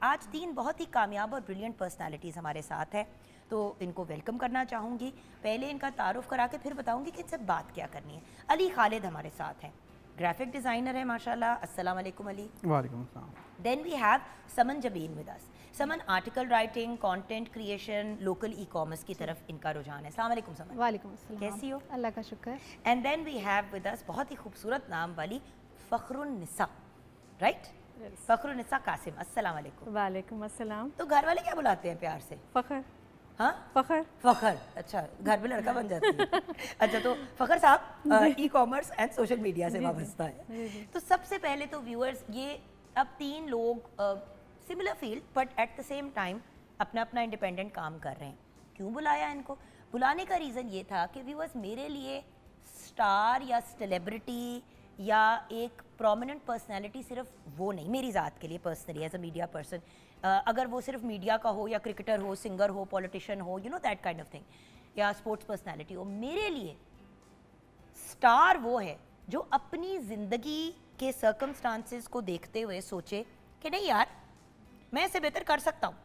आज 3 बहुत ही कामयाब और ब्रिलियंट पर्सनालिटीज़ हमारे साथ हैं, तो इनको वेलकम करना चाहूँगी। पहले इनका तारुफ करा के फिर बताऊँगी कि इनसे बात क्या करनी है। अली खालिद हमारे साथ हैं, ग्राफिक डिज़ाइनर है माशाल्लाह। अस्सलाम वालेकुम अली। वालेकुम अस्सलाम। Then we have Saman Jabeen with us. Saman article writing, content creation, local e commerce की तरफ इनका रुझान है। अस्सलाम वालेकुम समन। वालेकुम अस्सलाम। कैसी हो? अल्लाह का शुक्र। And then we have with us बहुत ही खूबसूरत नाम वाली फ़ख्रुन्निसा, राइट? फ़ख्रुन्निसा कासिम। अस्सलाम वालेकुम। वालेकुम अस्सलाम। तो घर वाले क्या बुलाते हैं प्यार से? फ़ख्र। हाँ, फ़ख्र। फ़ख्र। अच्छा, घर में लड़का बन जाती है। अच्छा, तो फ़ख्र साहब e commerce and social media से वाबस्ता है। तो सबसे पहले तो व्यूअर्स, ये अब 3 लोग similar field but at the same time अपना अपना इंडिपेंडेंट काम कर रहे हैं। क्यों बुलाया इनको? बुलाने का रीज़न ये था कि व्यूअर्स, मेरे लिए स्टार या सेलिब्रिटी या एक प्रोमिनेंट पर्सनैलिटी सिर्फ वो नहीं, मेरी ज़ात के लिए personally as a media person, अगर वो सिर्फ मीडिया का हो या क्रिकेटर हो, सिंगर हो, पॉलिटिशियन हो, you know that kind of thing, या स्पोर्ट्स पर्सनैलिटी हो, मेरे लिए स्टार वो है जो अपनी ज़िंदगी के सर्कमस्टांसेस को देखते हुए सोचे कि नहीं यार, मैं इससे बेहतर कर सकता हूँ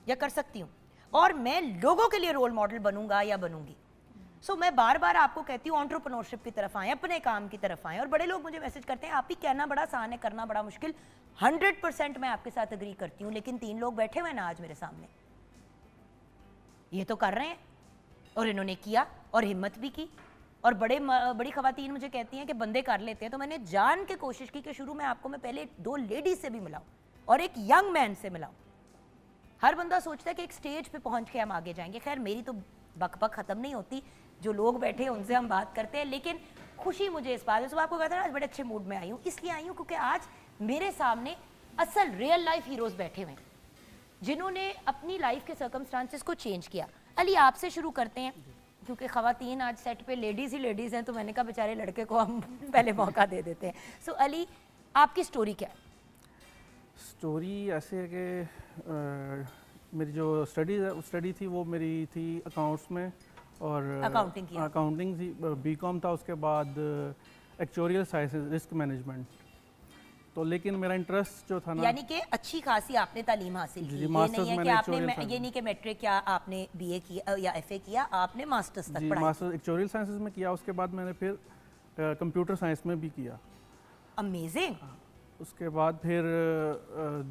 या कर सकती हूँ, और मैं लोगों के लिए रोल मॉडल बनूंगा या बनूंगी। सो मैं बार बार आपको कहती हूँ एंटरप्रेन्योरशिप की तरफ आएँ, अपने काम की तरफ आएँ। और बड़े लोग मुझे मैसेज करते हैं, आप ही कहना बड़ा आसान है, करना बड़ा मुश्किल। 100% मैं आपके साथ एग्री करती हूँ, लेकिन 3 लोग बैठे हुए हैं ना आज मेरे सामने, ये तो कर रहे हैं और इन्होंने किया और हिम्मत भी की। और बड़ी खवातीन मुझे कहती हैं कि बंदे कर लेते हैं, तो मैंने जान के कोशिश की कि शुरू में आपको मैं पहले 2 लेडीज से भी मिलाऊं और एक यंग मैन से मिलाऊं। हर बंदा सोचता है कि एक स्टेज पे पहुंच के हम आगे जाएंगे। खैर, मेरी तो बकबक ख़त्म नहीं होती, जो लोग बैठे हैं उनसे हम बात करते हैं। लेकिन खुशी मुझे इस बात है, सुबह आपको कहता है आज बड़े अच्छे मूड में आई हूँ, इसलिए आई हूँ क्योंकि आज मेरे सामने असल रियल लाइफ हीरोज़ बैठे हुए हैं जिन्होंने अपनी लाइफ के सर्कमस्टांसेस को चेंज किया। अली, आपसे शुरू करते हैं क्योंकि ख़वातीन आज सेट पे लेडीज़ ही लेडीज़ हैं, तो मैंने कहा बेचारे लड़के को हम पहले मौका दे देते हैं। सो अली, आपकी स्टोरी क्या है? स्टोरी ऐसे है कि मेरी जो स्टडी थी वो मेरी थी अकाउंट्स में, और अकाउंटिंग थी, बीकॉम था। उसके बाद एक्चुरियल साइंसेस, रिस्क मैनेजमेंट। तो लेकिन मेरा इंटरेस्ट जो था ना, यानी कि अच्छी खासी आपने तालीम हासिल की। ये नहीं है कि आपने ये नहीं कि मैट्रिक या आपने बीए किया या एफए किया, आपने मास्टर्स तक पढ़ाई। मास्टर्स एक्चुरियल साइंसेस में किया। उसके बाद मैंने फिर कंप्यूटर साइंस में भी किया। अमेजिंग। उसके बाद फिर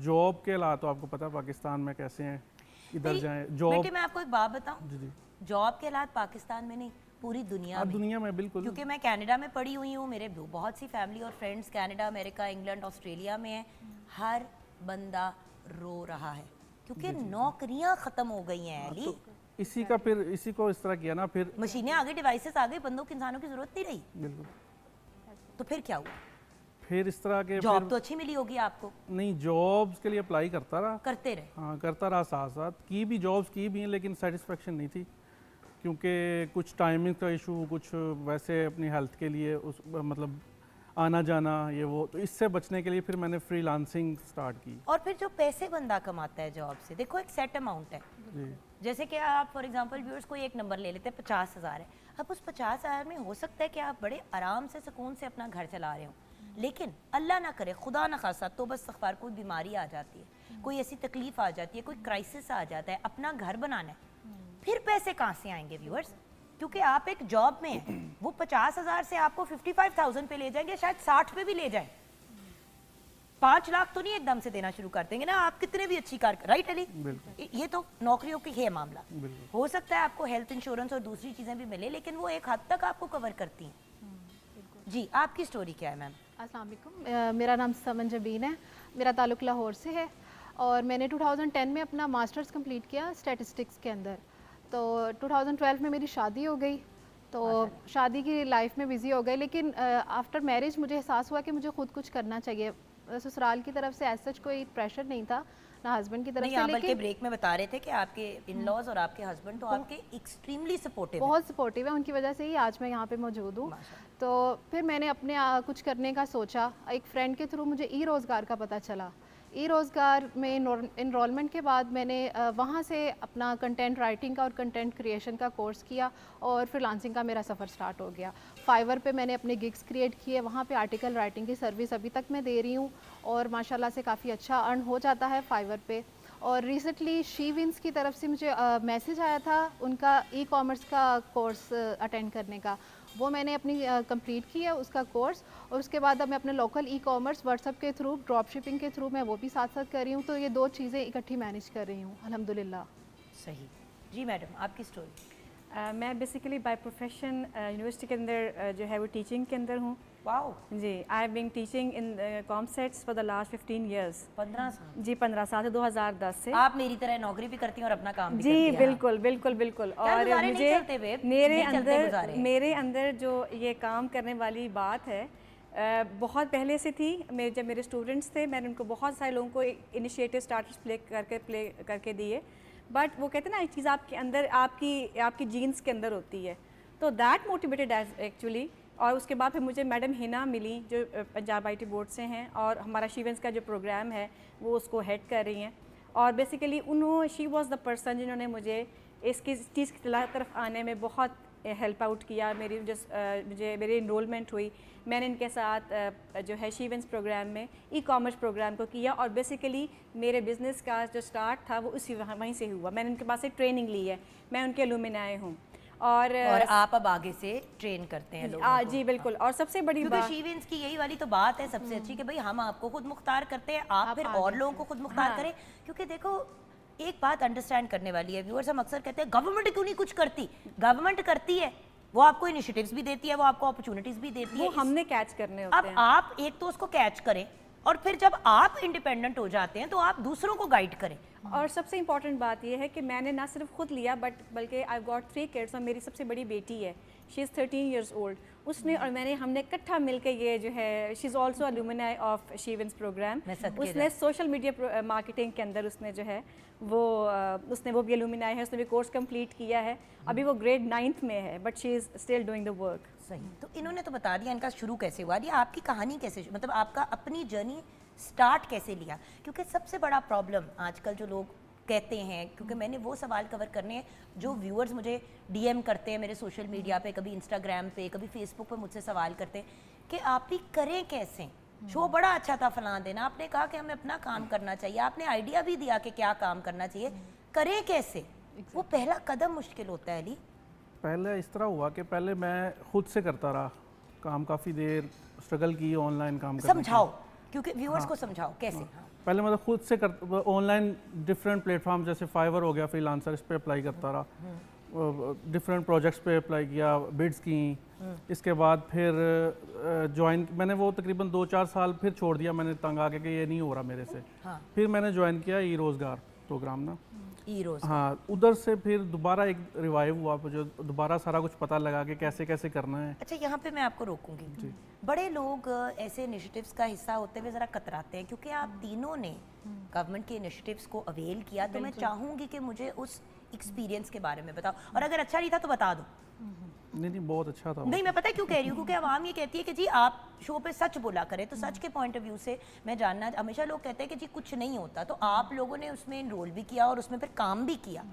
जॉब के हालात तो आपको पता है पाकिस्तान में कैसे हैं, इधर जाएं जॉब। बेटे, मैं आपको एक बात बताऊं, जी, जॉब के हालात पाकिस्तान में नहीं, पूरी दुनिया में बिल्कुल। क्योंकि मैं कनाडा में पढ़ी हुई हूँ, मेरे बहुत सी फैमिली और friends Canada, America, England, Australia में है। हर बंदा रो रहा है क्योंकि नौकरियां खत्म हो गई हैं। अली, तो इसी का फिर इसी को इस तरह किया ना, फिर मशीनें आ गई, डिवाइसेस आ गए, बंदों की, इंसानों की जरूरत नहीं रही। बिल्कुल। तो फिर क्या हुआ? फिर इस तरह के जॉब तो अच्छी मिली होगी आपको? नहीं, जॉब्स के लिए अप्लाई करता रहा, करते रहे। हाँ, करता रहा, साथ साथ की भी जॉब्स की भी हैं, लेकिन सेटिस्फेक्शन नहीं थी क्योंकि कुछ टाइमिंग का इशू, कुछ वैसे अपनी हेल्थ के लिए उस मतलब आना जाना ये वो, तो इससे बचने के लिए फिर मैंने फ्रीलांसिंग स्टार्ट की। और फिर जो पैसे बंदा कमाता है जॉब से, देखो एक सेट अमाउंट है जी। जैसे कि आप फॉर एग्जांपल व्यूअर्स कोई एक नंबर ले लेते हैं, 50,000 है। अब उस 50,000 में हो सकता है कि आप बड़े आराम से सुकून से अपना घर चला रहे हो, लेकिन अल्लाह ना करे, खुदा ना खासा, तो बस इस्तग़फ़ार, कोई बीमारी आ जाती है, कोई ऐसी तकलीफ आ जाती है, कोई क्राइसिस आ जाता है, अपना घर बनाना है, फिर पैसे कहाँ से आएंगे व्यूअर्स? क्योंकि आप एक जॉब में हैं, वो 50,000 से आपको 55,000 पे ले जाएंगे, शायद 60 पे भी ले जाए। 5 लाख तो नहीं एकदम से देना शुरू कर देंगे ना, आप कितने भी अच्छी कार, राइट अली? ये तो नौकरियों की है मामला। हो सकता है आपको हेल्थ इंश्योरेंस और दूसरी चीजें भी मिले, लेकिन वो एक हद तक आपको कवर करती हैं। जी, आपकी स्टोरी क्या है मैम? अस्सलाम वालेकुम, मेरा नाम समन जबीन है, मेरा ताल्लुक़ लाहौर से है और मैंने 2010 में अपना मास्टर्स कंप्लीट किया स्टैटिस्टिक्स के अंदर। तो 2012 में मेरी शादी हो गई, तो शादी की लाइफ में बिज़ी हो गई, लेकिन आफ्टर मैरिज मुझे एहसास हुआ कि मुझे खुद कुछ करना चाहिए। ससुराल की तरफ से ऐसा सच कोई प्रेशर नहीं था, ना हस्बैंड की तरफ से। लेकिन ब्रेक में बता रहे थे कि आपके इन-लॉज और आपके हस्बैंड तो आपके एक्सट्रीमली सपोर्टिव, बहुत सपोर्टिव है, उनकी वजह से ही आज मैं यहाँ पे मौजूद हूँ। तो फिर मैंने अपने कुछ करने का सोचा। एक फ्रेंड के थ्रू मुझे ई रोज़गार का पता चला। ई रोज़गार में इनरोलमेंट के बाद मैंने वहाँ से अपना कंटेंट राइटिंग का और कंटेंट क्रिएशन का कोर्स किया और फ्रीलांसिंग का मेरा सफ़र स्टार्ट हो गया। फाइवर पे मैंने अपने गिग्स क्रिएट किए, वहाँ पे आर्टिकल राइटिंग की सर्विस अभी तक मैं दे रही हूँ और माशाल्लाह से काफ़ी अच्छा अर्न हो जाता है फाइवर पे। और रिसेंटली शी विंस की तरफ से मुझे मैसेज आया था उनका ई कॉमर्स का कोर्स अटेंड करने का, वो मैंने अपनी कंप्लीट किया उसका कोर्स, और उसके बाद अब मैं अपने लोकल ई कॉमर्स व्हाट्सएप के थ्रू, ड्रॉप शिपिंग के थ्रू मैं वो भी साथ साथ कर रही हूँ। तो ये 2 चीज़ें इकट्ठी मैनेज कर रही हूँ अल्हम्दुलिल्लाह। सही जी मैडम, आपकी स्टोरी? मैं बेसिकली बाय प्रोफेशन यूनिवर्सिटी के अंदर जो है वो टीचिंग के अंदर हूँ। वाओ। जी, I have been teaching in COMSATS for the last 15 years. 15 साल? जी 15 साल से 2010 से। आप मेरी तरह नौकरी भी करती हैं और अपना काम भी जी करती हैं? बिल्कुल बिल्कुल बिल्कुल। और मुझे मेरे अंदर जो ये काम करने वाली बात है बहुत पहले से थी। जब मेरे स्टूडेंट्स थे मैंने उनको बहुत सारे लोगों को इनिशिएटिव स्टार्टर्स प्ले करके दिए, बट वो कहते हैं ना एक चीज़ आपके अंदर आपकी जीन्स के अंदर होती है, तो दैट मोटिवेटेड एक्चुअली। और उसके बाद फिर मुझे मैडम हिना मिली जो पंजाब IT बोर्ड से हैं, और हमारा शीवेंस का जो प्रोग्राम है वो उसको हेड कर रही हैं। और basically she was the person जिन्होंने मुझे इसकी चीज़ की तरफ आने में बहुत हेल्प आउट किया। मेरी इनरोलमेंट हुई, मैंने इनके साथ जो है शीवेंस प्रोग्राम में ई कॉमर्स प्रोग्राम को किया, और बेसिकली मेरे बिज़नेस का जो स्टार्ट था वो वहीं से हुआ। मैंने उनके पास से ट्रेनिंग ली है, मैं उनके एलुमनाई हूँ। और आप अब आगे से ट्रेन करते हैं लोगों को? जी बिल्कुल। और सबसे बड़ी बात शीवेंस की यही वाली तो बात है सबसे अच्छी कि भाई हम आपको खुद मुख्तार करते हैं, आप फिर और लोगों को खुद मुख्तार करें। क्योंकि देखो एक बात अंडरस्टैंड करने वाली है व्यूअर्स, हम अक्सर कहते हैं गवर्नमेंट क्यों नहीं कुछ करती। गवर्नमेंट करती है, वो आपको इनिशिएटिव्स भी देती है, वो आपको अपॉर्चुनिटीज भी देती है, वो हमने कैच करने होते हैं। अब आप एक तो उसको कैच करें, और फिर जब आप इंडिपेंडेंट हो जाते हैं तो आप दूसरों को गाइड करें। और सबसे इम्पॉर्टेंट बात यह है कि मैंने ना सिर्फ खुद लिया बल्कि आई गॉट 3 किड्स, और मेरी सबसे बड़ी बेटी है, शी इज़ 13 years old। उसने और मैंने हमने इकट्ठा मिलकर ये जो है, she is also alumni of शीवेंस प्रोग्राम। उसने सोशल मीडिया मार्केटिंग के अंदर उसने जो है वो भी अलुमनाई है, उसने भी कोर्स कंप्लीट किया है, अभी वो ग्रेड 9th में है, but she is still doing the work. सही। तो इन्होंने तो बता दिया इनका शुरू कैसे हुआ, ये आपकी कहानी कैसे, मतलब आपका अपनी जर्नी स्टार्ट कैसे लिया? क्योंकि सबसे बड़ा प्रॉब्लम आजकल जो लोग कहते हैं, क्योंकि मैंने वो सवाल कवर करने हैं जो व्यूअर्स मुझे DM करते हैं मेरे सोशल मीडिया पे, कभी इंस्टाग्राम पे, कभी फेसबुक पे मुझसे सवाल करते हैं कि आप भी करें कैसे। शो बड़ा अच्छा था फलां दिन, आपने कहा कि हमें अपना काम करना चाहिए, आपने आइडिया भी दिया कि क्या काम करना चाहिए, करें कैसे? वो पहला कदम मुश्किल होता है। पहले इस तरह हुआ कि पहले मैं खुद से करता रहा काम, काफ़ी देर स्ट्रगल की ऑनलाइन काम करने। समझाओ, क्योंकि व्यूअर्स को समझाओ कैसे। पहले मतलब खुद से ऑनलाइन डिफरेंट प्लेटफॉर्म जैसे फाइवर हो गया, फ्रीलांसर, इस पे अप्लाई करता रहा, डिफरेंट प्रोजेक्ट्स पे अप्लाई किया, बिड्स की। इसके बाद फिर ज्वाइन मैंने वो तकरीबन 2-4 साल फिर छोड़ दिया, मैंने तंग आ गया कि ये नहीं हो रहा मेरे से। फिर मैंने ज्वाइन किया ई रोज़गार प्रोग्राम ना, हाँ, उधर से फिर दोबारा एक रिवाइव हुआ, मुझे दोबारा सारा कुछ पता लगा कि कैसे कैसे करना है। अच्छा, यहाँ पे मैं आपको रोकूंगी। बड़े लोग ऐसे इनिशिएटिव्स का हिस्सा होते हुए ज़रा कतराते हैं, क्योंकि आप तीनों ने गवर्नमेंट के इनिशिएटिव्स को अवेल किया, तो मैं चाहूँगी कि मुझे उस एक्सपीरियंस के बारे में बताओ, और अगर अच्छा नहीं था तो बता दो। नहीं बहुत अच्छा था। नहीं, मैं पता है क्यों कह रही हूँ, क्योंकि आवाम ये कहती है कि जी आप शो पे सच बोला करें, तो सच के पॉइंट ऑफ व्यू से मैं जानना, हमेशा लोग कहते हैं कि जी कुछ नहीं होता, तो आप लोगों ने उसमें इनरोल भी किया और उसमें फिर काम भी किया,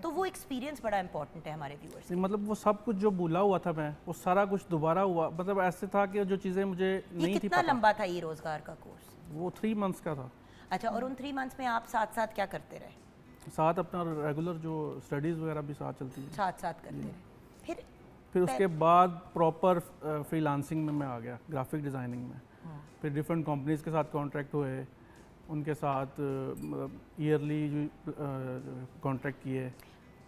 तो वो एक्सपीरियंस बड़ा इंपॉर्टेंट है हमारे व्यूअर्स। मतलब वो सब कुछ जो भूला हुआ था मैं, वो सारा कुछ दोबारा हुआ। मतलब ऐसे था कि जो चीज़ें मुझे नहीं थी कितना लंबा था ये रोजगार का कोर्स? वो 3 मंथ्स का था। अच्छा, और उन 3 मंथ्स में आप साथ साथ क्या करते रहे? साथ अपना रेगुलर जो स्टडीज़ वगैरह भी साथ चलती है, साथ साथ करते रहे। फिर उसके बाद प्रॉपर फ्रीलांसिंग में मैं आ गया, ग्राफिक डिज़ाइनिंग में। फिर डिफरेंट कंपनीज़ के साथ कॉन्ट्रैक्ट हुए, उनके साथ ईयरली कॉन्ट्रैक्ट किए।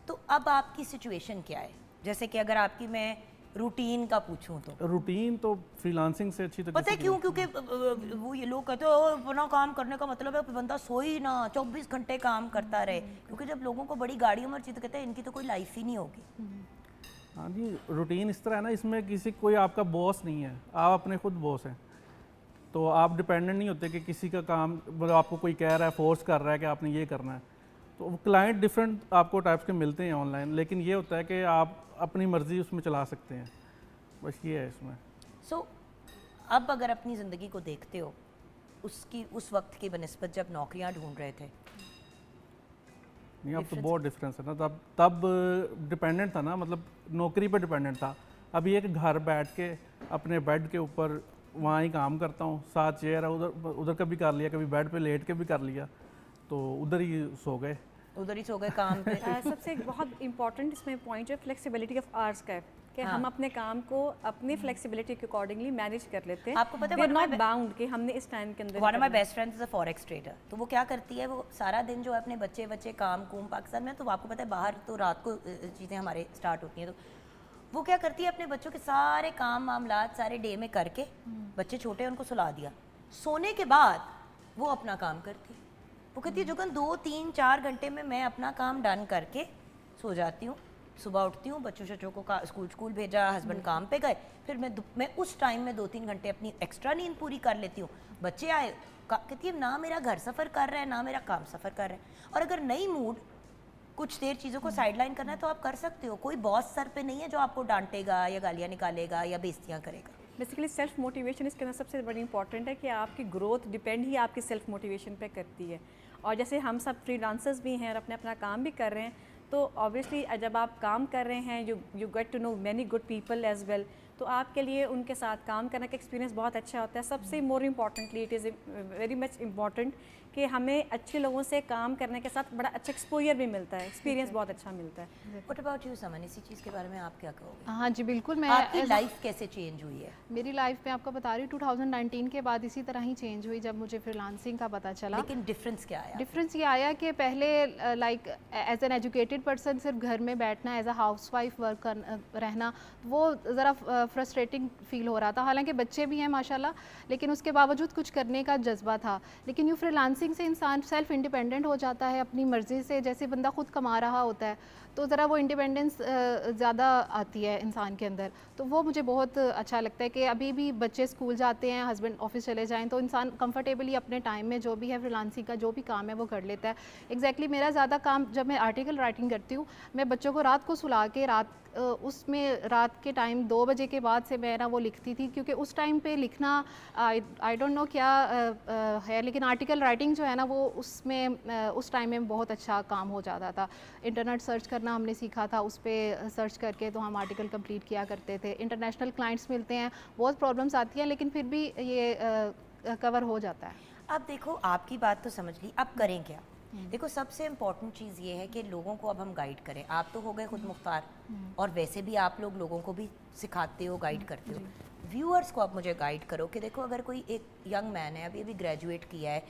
तो अब आपकी सिचुएशन क्या है? जैसे कि अगर आपकी मैं रूटीन का पूछूं तो रूटीन तो फ्रीलांसिंग से अच्छी तो पता है क्यों? क्योंकि वो ये लोग कहते हो अपना काम करने का मतलब है बंदा सोई ना 24 घंटे काम करता रहे, क्योंकि जब लोगों को बड़ी गाड़ी उम्र चाहिए तो कहते हैं इनकी तो कोई लाइफ ही नहीं होगी। हाँ जी, रूटीन इस तरह है ना, इसमें कोई आपका बॉस नहीं है, आप अपने खुद बॉस हैं, तो आप डिपेंडेंट नहीं होते कि किसी का काम मतलब आपको कोई कह रहा है, फोर्स कर रहा है कि आपने ये करना है। तो क्लाइंट डिफरेंट आपको टाइप्स के मिलते हैं ऑनलाइन, लेकिन ये होता है कि आप अपनी मर्जी उसमें चला सकते हैं, बस ये है इसमें। सो अब अगर अपनी ज़िंदगी को देखते हो उस वक्त की बनिस्बत जब नौकरियां ढूंढ रहे थे, नहीं अब तो बहुत डिफरेंस है ना। तब डिपेंडेंट था ना, मतलब नौकरी पे डिपेंडेंट था। अब ये कि घर बैठ के अपने बेड के ऊपर वहाँ ही काम करता हूँ, साथ चेयर है, उधर कभी कर लिया, कभी बेड पे लेट के भी कर लिया, तो उधर ही सो गए। काम पे। सबसे एक बहुत इंपॉर्टेंट इसमें पॉइंट है फ्लेक्सिबिलिटी ऑफ आवर्स का, कि हम अपने काम को अपनी फ्लेक्सिबिलिटी के अकॉर्डिंगली मैनेज कर लेते हैं। आपको पता है, वी आर नॉट बाउंड कि हमने इस टाइम के अंदर। One of my best friends is a forex trader. तो वो क्या करती है, वो सारा दिन जो है अपने बच्चे काम कुम पाकिस्तान में, तो आपको पता है बाहर तो रात को चीज़ें हमारे स्टार्ट होती हैं, तो वो क्या करती है अपने बच्चों के सारे काम मामलात सारे डे में करके, बच्चे छोटे हैं उनको सुला दिया, सोने के बाद वो अपना काम करती है। वो कहती है जुगन 2-3-4 घंटे में मैं अपना काम डन करके सो जाती हूँ, सुबह उठती हूँ, बच्चों को स्कूल भेजा, हस्बैंड काम पे गए, फिर मैं उस टाइम में 2-3 घंटे अपनी एक्स्ट्रा नींद पूरी कर लेती हूँ। बच्चे आए, कहती है ना मेरा घर सफ़र कर रहा है ना मेरा काम सफ़र कर रहा है। और अगर नहीं मूड कुछ देर चीज़ों को साइडलाइन करना है तो आप कर सकते हो, कोई बॉस सर पे नहीं है जो आपको डांटेगा या गालियाँ निकालेगा या बेइज्जतियाँ करेगा। बेसिकली सेल्फ मोटिवेशन इसके अंदर सबसे बड़ी इंपॉर्टेंट है कि आपकी ग्रोथ डिपेंड ही आपकी सेल्फ मोटिवेशन पे करती है। और जैसे हम सब फ्रीलांसर्स भी हैं और अपना काम भी कर रहे हैं, तो ऑब्वियसली जब आप काम कर रहे हैं you get to know many good people as well, तो आपके लिए उनके साथ काम करने का एक्सपीरियंस बहुत अच्छा होता है। सबसे more importantly it is very much important कि हमें अच्छे लोगों से काम करने के साथ बड़ा अच्छा एक्सपोजर भी मिलता है, एक्सपीरियंस बहुत अच्छा मिलता है। व्हाट अबाउट यू समन, इसी चीज़ के बारे में आप क्या कहोगे? हाँ जी बिल्कुल, मैं आपकी लाइफ कैसे चेंज हुई है? मेरी लाइफ में आपको बता रही हूँ 2019 के बाद इसी तरह ही चेंज हुई जब मुझे फ्रीलांसिंग का पता चला। लेकिन डिफरेंस क्या आया? डिफरेंस ये आया कि पहले like as an educated person सिर्फ घर में बैठना, as a housewife work रहना, वो ज़रा फ्रस्ट्रेटिंग फील हो रहा था। हालांकि बच्चे भी हैं माशाल्लाह, लेकिन उसके बावजूद कुछ करने का जज्बा था। लेकिन यूँ फ्रीलांसिंग से इंसान सेल्फ इंडिपेंडेंट हो जाता है अपनी मर्ज़ी से, जैसे बंदा खुद कमा रहा होता है, तो ज़रा वो इंडिपेंडेंस ज़्यादा आती है इंसान के अंदर। तो वो मुझे बहुत अच्छा लगता है कि अभी भी बच्चे स्कूल जाते हैं, हस्बैंड ऑफिस चले जाएं, तो इंसान कंफर्टेबली अपने टाइम में जो भी है फ्रीलांसिंग का जो भी काम है वो कर लेता है। एग्जैक्टली मेरा ज़्यादा काम, जब मैं आर्टिकल राइटिंग करती हूँ, मैं बच्चों को रात को सुला के उसमें रात के टाइम 2 बजे के बाद से मैं ना वो लिखती थी, क्योंकि उस टाइम पे लिखना आई डोंट नो क्या है, लेकिन आर्टिकल राइटिंग जो है ना वो उसमें उस टाइम में बहुत अच्छा काम हो जाता था। इंटरनेट सर्च करना हमने सीखा था, उस पर सर्च करके तो हम आर्टिकल कंप्लीट किया करते थे। इंटरनेशनल क्लाइंट्स मिलते हैं, बहुत प्रॉब्लम्स आती हैं, लेकिन फिर भी ये कवर हो जाता है। अब देखो, आपकी बात तो समझ ली, अब करें क्या? देखो, सबसे इम्पॉर्टेंट चीज़ ये है कि लोगों को अब हम गाइड करें। आप तो हो गए खुद मुख्तार, और वैसे भी आप लोगों को भी सिखाते हो, गाइड करते हो। व्यूअर्स को आप मुझे गाइड करो कि देखो, अगर कोई एक यंग मैन है, अभी ग्रेजुएट किया है,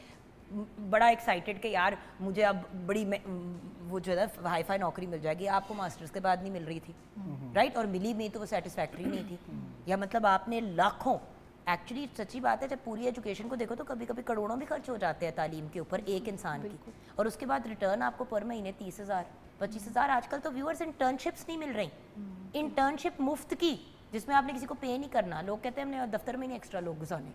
बड़ा एक्साइटेड कि यार मुझे अब बड़ी वो जो है हाई फाई नौकरी मिल जाएगी, आपको मास्टर्स के बाद नहीं मिल रही थी, राइट? और मिली नहीं तो वो सेटिस्फैक्ट्री नहीं थी, या मतलब आपने लाखों, एक्चुअली सच्ची बात है, जब पूरी एजुकेशन को देखो तो कभी कभी करोड़ों भी खर्च हो जाते हैं तालीम के ऊपर एक इंसान की, और उसके बाद रिटर्न आपको पर महीने 30,000 25,000। आजकल तो व्यूअर्स इंटर्नशिप्स नहीं मिल रही, इंटर्नशिप मुफ्त की जिसमें आपने किसी को पे नहीं करना। लोग कहते हैं हमने दफ्तर में नहीं एक्स्ट्रा लोग घुसाने,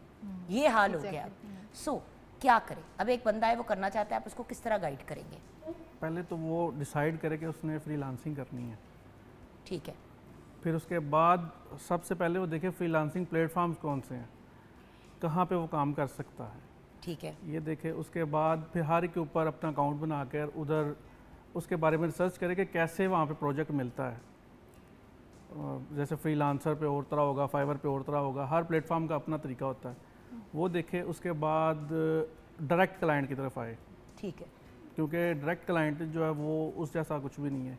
ये हाल हो गया। सो क्या करें? अब एक बंदा है वो करना चाहता है, आप उसको किस तरह गाइड करेंगे? पहले तो वो डिसाइड करे कि उसने फ्रीलांसिंग करनी है, ठीक है। फिर उसके बाद सबसे पहले वो देखे फ्रीलांसिंग प्लेटफॉर्म्स कौन से हैं, कहाँ पे वो काम कर सकता है, ठीक है, ये देखे। उसके बाद फिर हर के ऊपर अपना अकाउंट बना कर उधर उसके बारे में रिसर्च करे कि कैसे वहाँ पे प्रोजेक्ट मिलता है। जैसे फ्रीलांसर पे और तरह होगा, फाइवर पे और तरह होगा, हर प्लेटफॉर्म का अपना तरीका होता है, वो देखे। उसके बाद डायरेक्ट क्लाइंट की तरफ आए, ठीक है, क्योंकि डायरेक्ट क्लाइंट जो है वो उस जैसा कुछ भी नहीं है।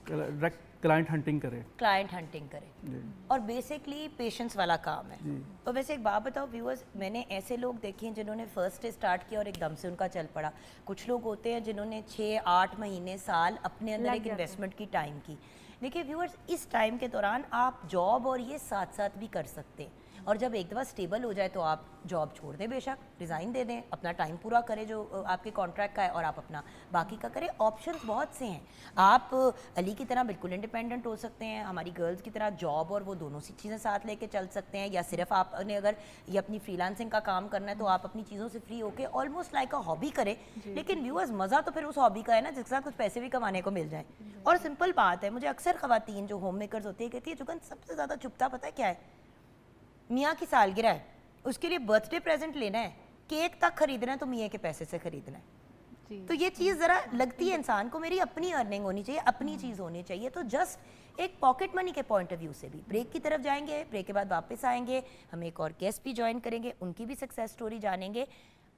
डायरेक्ट क्लाइंट हंटिंग करे, क्लाइंट हंटिंग करे, और बेसिकली पेशेंस वाला काम है। तो वैसे एक बात बताओ व्यूअर्स, मैंने ऐसे लोग देखे हैं जिन्होंने फर्स्ट डे स्टार्ट किया और एकदम से उनका चल पड़ा। कुछ लोग होते हैं जिन्होंने 6-8 महीने साल अपने अंदर एक इन्वेस्टमेंट की टाइम की। देखिए व्यूअर्स, इस टाइम के दौरान आप जॉब और ये साथ साथ भी कर सकते हैं, और जब एक दफ़ा स्टेबल हो जाए तो आप जॉब छोड़ दें, बेशक रिज़ाइन दे दें, अपना टाइम पूरा करें जो आपके कॉन्ट्रैक्ट का है, और आप अपना बाकी का करें। ऑप्शंस बहुत से हैं। आप अली की तरह बिल्कुल इंडिपेंडेंट हो सकते हैं, हमारी गर्ल्स की तरह जॉब और वो दोनों सी चीज़ें साथ लेके चल सकते हैं, या सिर्फ आपने अगर ये अपनी फ्रीलांसिंग का काम करना है तो आप अपनी चीज़ों से फ्री होकर ऑलमोस्ट लाइक अ हॉबी करें। लेकिन व्यूअर्स, मज़ा तो फिर उस हॉबी का है ना जिसके साथ कुछ पैसे भी कमाने को मिल जाए। और सिंपल बात है, मुझे अक्सर ख़वातीन जो होम मेकर्स होती है कहती है जुगन सबसे ज़्यादा चुपता पता है क्या है? मियाँ की सालगिरह है, उसके लिए बर्थडे प्रेजेंट लेना है, केक तक खरीदना है तो मियाँ के पैसे से खरीदना है। तो ये चीज़ ज़रा लगती है इंसान को, मेरी अपनी अर्निंग होनी चाहिए, अपनी चीज़ होनी चाहिए। तो जस्ट एक पॉकेट मनी के पॉइंट ऑफ व्यू से भी ब्रेक की तरफ जाएंगे, ब्रेक के बाद वापस आएंगे, हम एक और गेस्ट भी ज्वाइन करेंगे, उनकी भी सक्सेस स्टोरी जानेंगे।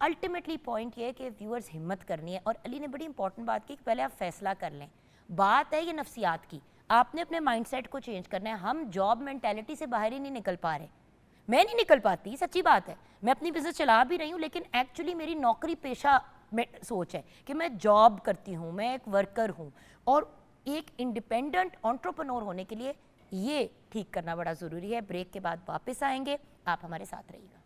अल्टीमेटली पॉइंट ये है कि व्यूअर्स हिम्मत करनी है। और अली ने बड़ी इंपॉर्टेंट बात की कि पहले आप फैसला कर लें। बात है ये नफ्सियात की, आपने अपने माइंडसेट को चेंज करना है। हम जॉब मेंटालिटी से बाहर ही नहीं निकल पा रहे। मैं नहीं निकल पाती, सच्ची बात है। मैं अपनी बिजनेस चला भी रही हूँ, लेकिन एक्चुअली मेरी नौकरी पेशा में सोच है कि मैं जॉब करती हूँ, मैं एक वर्कर हूँ। और एक इंडिपेंडेंट एंटरप्रेन्योर होने के लिए ये ठीक करना बड़ा ज़रूरी है। ब्रेक के बाद वापस आएंगे, आप हमारे साथ रहिएगा।